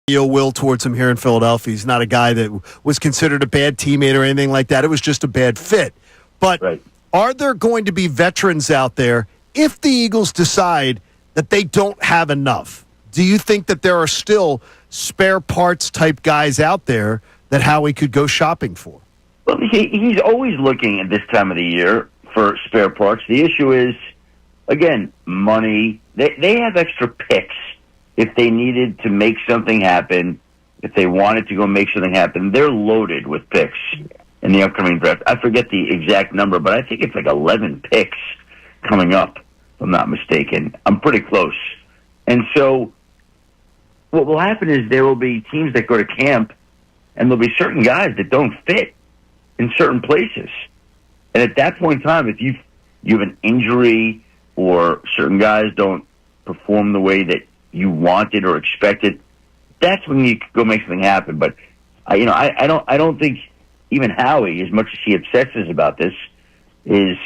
ill will towards him here in Philadelphia. He's not a guy that was considered a bad teammate or anything like that. It was just a bad fit. But Are there going to be veterans out there if the Eagles decide that they don't have enough? Do you think that there are still spare parts type guys out there that Howie could go shopping for? Well, he's always looking at this time of the year for spare parts. The issue is, again, money. They have extra picks if they needed to make something happen, if they wanted to go make something happen. They're loaded with picks in the upcoming draft. I forget the exact number, but I think it's like 11 picks coming up, if I'm not mistaken. I'm pretty close. And so what will happen is there will be teams that go to camp, and there'll be certain guys that don't fit in certain places. And at that point in time, if you have an injury or certain guys don't perform the way that you wanted or expected, that's when you go make something happen. But I don't think even Howie, as much as he obsesses about this, is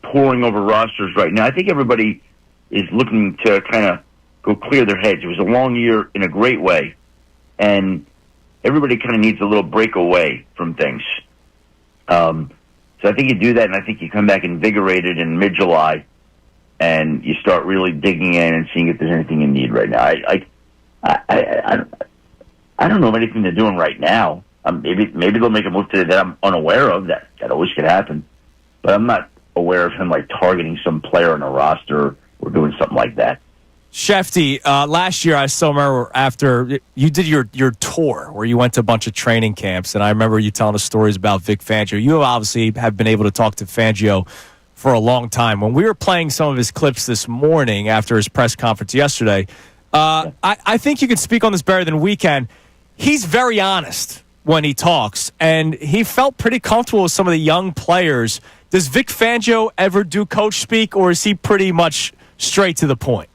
pouring over rosters right now. I think everybody is looking to kind of go clear their heads. It was a long year in a great way, and everybody kind of needs a little break away from things. So I think you do that, and I think you come back invigorated in mid-July, and you start really digging in and seeing if there's anything you need right now. I don't know of anything they're doing right now. Maybe they'll make a move today that I'm unaware of. That always could happen, but I'm not aware of him like targeting some player on a roster or doing something like that. Shefty, last year I still remember after you did your tour where you went to a bunch of training camps, and I remember you telling us stories about Vic Fangio. You obviously have been able to talk to Fangio for a long time. When we were playing some of his clips this morning after his press conference yesterday, I think you can speak on this better than we can. He's very honest when he talks, and he felt pretty comfortable with some of the young players. Does Vic Fangio ever do coach speak, or is he pretty much straight to the point?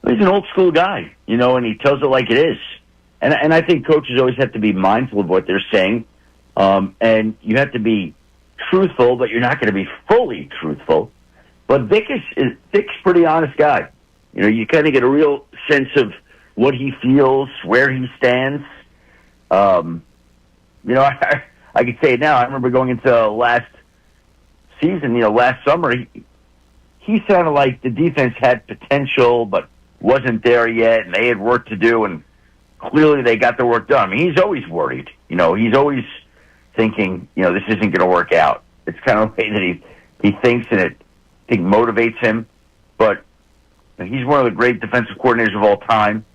He's an old school guy, and he tells it like it is. And I think coaches always have to be mindful of what they're saying. And you have to be truthful, but you're not going to be fully truthful. But Vic's a pretty honest guy. You kind of get a real sense of what he feels, where he stands. I could say it now. I remember going into last season, last summer, he sounded like the defense had potential, but wasn't there yet, and they had work to do, and clearly they got the work done. I mean, he's always worried. He's always thinking, this isn't going to work out. It's kind of the way that he thinks, and I think motivates him. But he's one of the great defensive coordinators of all time,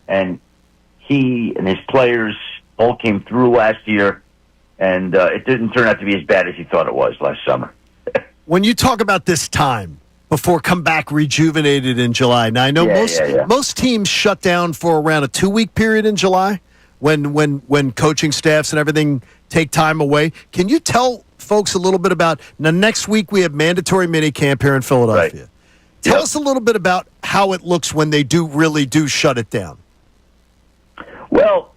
and he and his players all came through last year, and it didn't turn out to be as bad as he thought it was last summer. When you talk about this time before come back rejuvenated in July, now I know most teams shut down for around a 2-week period in July when coaching staffs and everything take time away. Can you tell folks a little bit about, now next week we have mandatory minicamp here in Philadelphia. Right. Tell us a little bit about how it looks when they really do shut it down. Well,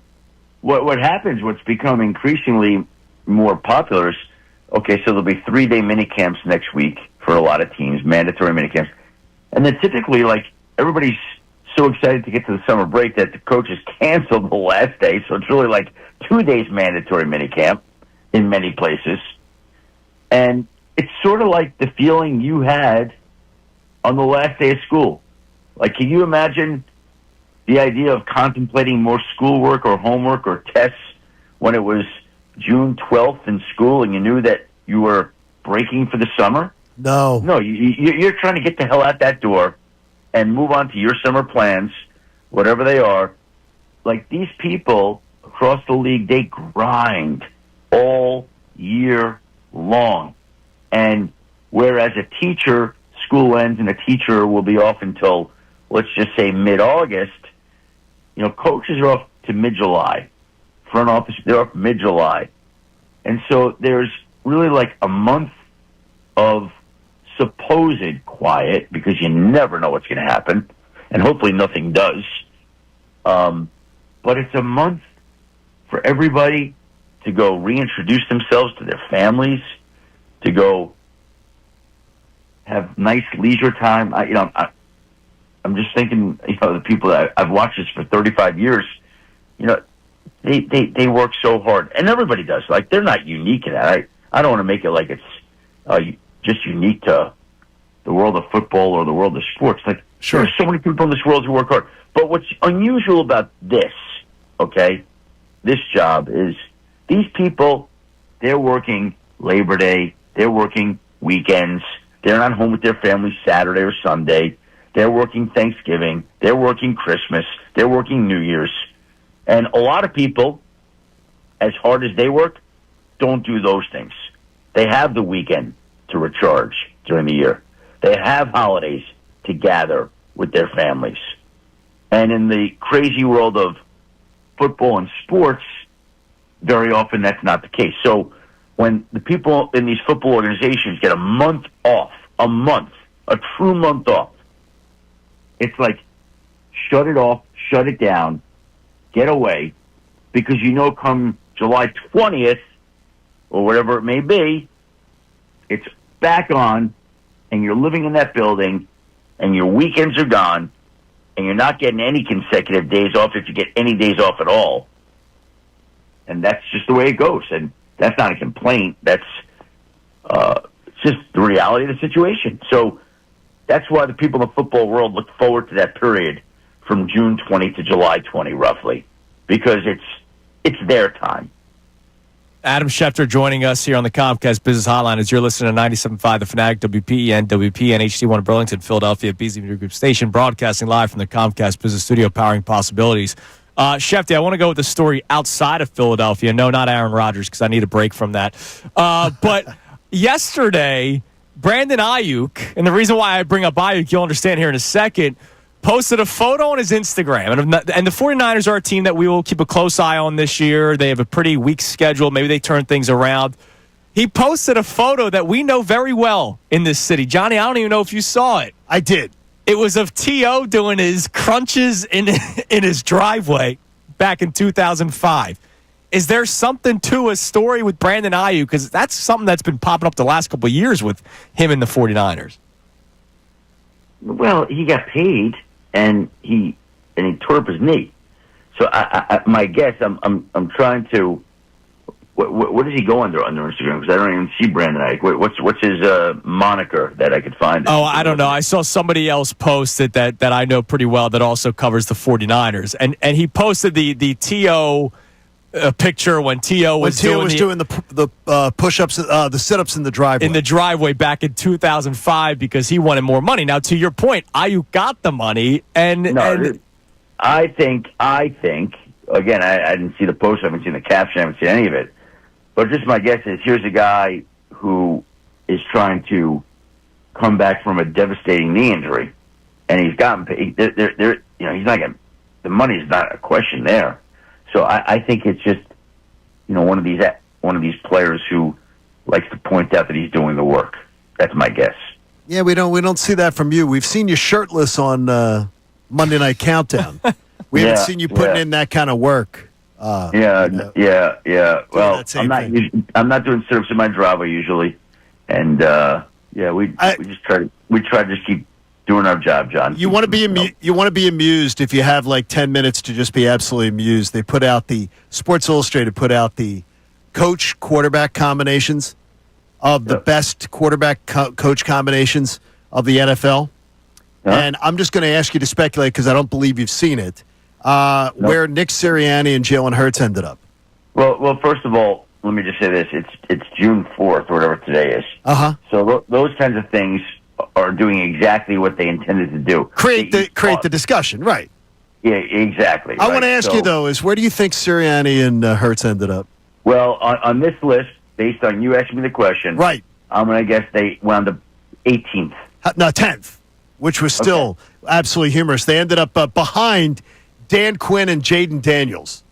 what happens, what's become increasingly more popular is, so there'll be 3-day minicamps next week for a lot of teams, mandatory minicamps. And then typically, everybody's so excited to get to the summer break that the coaches canceled the last day, so it's really 2 days mandatory minicamp in many places. And it's sort of like the feeling you had on the last day of school. Can you imagine the idea of contemplating more schoolwork or homework or tests when it was June 12th in school and you knew that you were breaking for the summer? No, you're trying to get the hell out that door and move on to your summer plans, whatever they are. These people across the league, they grind all year long. And whereas a teacher, school ends and a teacher will be off until, let's just say, mid-August, coaches are off to mid-July. Front office, they're off mid-July. And so there's really a month of supposed quiet, because you never know what's going to happen, and hopefully nothing does. But it's a month for everybody to go reintroduce themselves to their families, to go have nice leisure time. I'm just thinking, the people that I've watched this for 35 years, they work so hard, and everybody does. Like, they're not unique in that. I don't want to make it like it's just unique to the world of football or the world of sports. Like, sure, there's so many people in this world who work hard. But what's unusual about this, this job is these people, they're working Labor Day, they're working weekends, they're not home with their family Saturday or Sunday, they're working Thanksgiving, they're working Christmas, they're working New Year's. And a lot of people, as hard as they work, don't do those things. They have the weekend to recharge during the year. They have holidays to gather with their families. And in the crazy world of football and sports, very often that's not the case. So when the people in these football organizations get a month off, a true month off, it's like, shut it off, shut it down, get away, because come July 20th, or whatever it may be, it's back on, and you're living in that building, and your weekends are gone, and you're not getting any consecutive days off if you get any days off at all. And that's just the way it goes. And that's not a complaint. That's just the reality of the situation. So that's why the people in the football world look forward to that period from June 20 to July 20, roughly, because it's their time. Adam Schefter joining us here on the Comcast Business Hotline as you're listening to 97.5 The Fanatic, WPEN, WPN, HD1 Burlington, Philadelphia, BZ Media Group Station, broadcasting live from the Comcast Business Studio, powering possibilities. Schefter, I want to go with the story outside of Philadelphia. No, not Aaron Rodgers, because I need a break from that. But yesterday, Brandon Aiyuk, and the reason why I bring up Aiyuk, you'll understand here in a second, posted a photo on his Instagram. And the 49ers are a team that we will keep a close eye on this year. They have a pretty weak schedule. Maybe they turn things around. He posted a photo that we know very well in this city. Johnny, I don't even know if you saw it. I did. It was of T.O. doing his crunches in his driveway back in 2005. Is there something to a story with Brandon Aiyuk? Because that's something that's been popping up the last couple of years with him and the 49ers. Well, he got paid, and he tore up his knee. So my guess, I'm trying to. What does he go under Instagram? Because I don't even see Brandon Aiyuk. What's his moniker that I could find? Oh, I don't know. I saw somebody else post it that I know pretty well that also covers the 49ers. And he posted the T.O. Picture when T.O. was doing the push-ups, the sit-ups in the driveway. In the driveway back in 2005 because he wanted more money. Now, to your point, Aiyuk got the money. I think, again, I didn't see the post. I haven't seen the caption. I haven't seen any of it. But just my guess is here's a guy who is trying to come back from a devastating knee injury, and he's gotten paid. He's not getting the money's not a question there. So I think it's just one of these players who likes to point out that he's doing the work. That's my guess. Yeah, we don't see that from you. We've seen you shirtless on Monday Night Countdown. We haven't seen you putting in that kind of work. Yeah. Well, I'm not doing sit-ups in my driveway usually, and we try to just keep doing our job, John. You want to be amused if you have like 10 minutes to just be absolutely amused. They put out Sports Illustrated put out the coach quarterback combinations of the best quarterback coach combinations of the NFL. And I'm just going to ask you to speculate because I don't believe you've seen it. Where Nick Sirianni and Jalen Hurts ended up. Well, first of all, let me just say this: it's June 4th or whatever today is. So those kinds of things are doing exactly what they intended to do. Create the discussion, right? Yeah, exactly. I want to ask you though: is where do you think Sirianni and Hurts ended up? Well, on this list, based on you asking me the question, right? I'm going to guess they wound up 18th. No, 10th, which was still absolutely humorous. They ended up behind Dan Quinn and Jaden Daniels,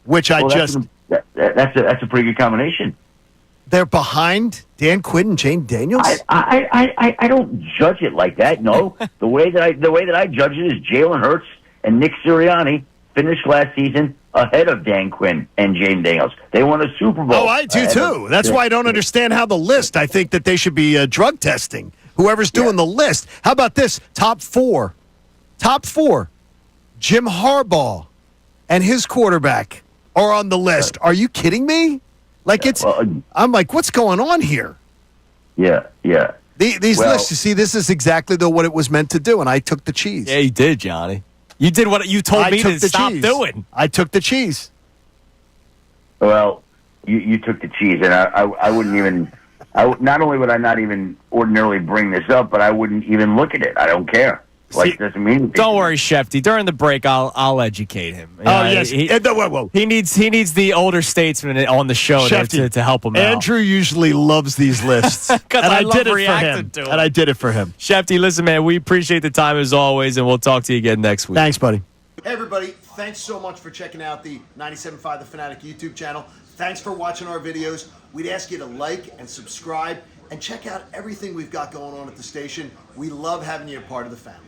which that's a pretty good combination. They're behind Dan Quinn and Jaden Daniels. I don't judge it like that. No, the way that I judge it is Jalen Hurts and Nick Sirianni finished last season ahead of Dan Quinn and Jaden Daniels. They won a Super Bowl. Oh, I do too. That's why I don't understand how the list. I think that they should be drug testing whoever's doing the list. How about this? Top 4 Top 4, Jim Harbaugh and his quarterback are on the list. Are you kidding me? Like I'm like, what's going on here? Yeah. These lists, you see, this is exactly what it was meant to do, and I took the cheese. Yeah, you did, Johnny. You did what you told me to stop doing. I took the cheese. Well, you took the cheese, and I wouldn't even. Not only would I not even ordinarily bring this up, but I wouldn't even look at it. I don't care. Like, doesn't mean anything. Don't worry, Schefter. During the break, I'll educate him. Yes. He needs the older statesman on the show to help him out. Andrew usually loves these lists, and I did it for him. And I did it for him. Schefter, listen, man, we appreciate the time as always, and we'll talk to you again next week. Thanks, buddy. Hey, everybody. Thanks so much for checking out the 97.5 The Fanatic YouTube channel. Thanks for watching our videos. We'd ask you to like and subscribe and check out everything we've got going on at the station. We love having you a part of the family.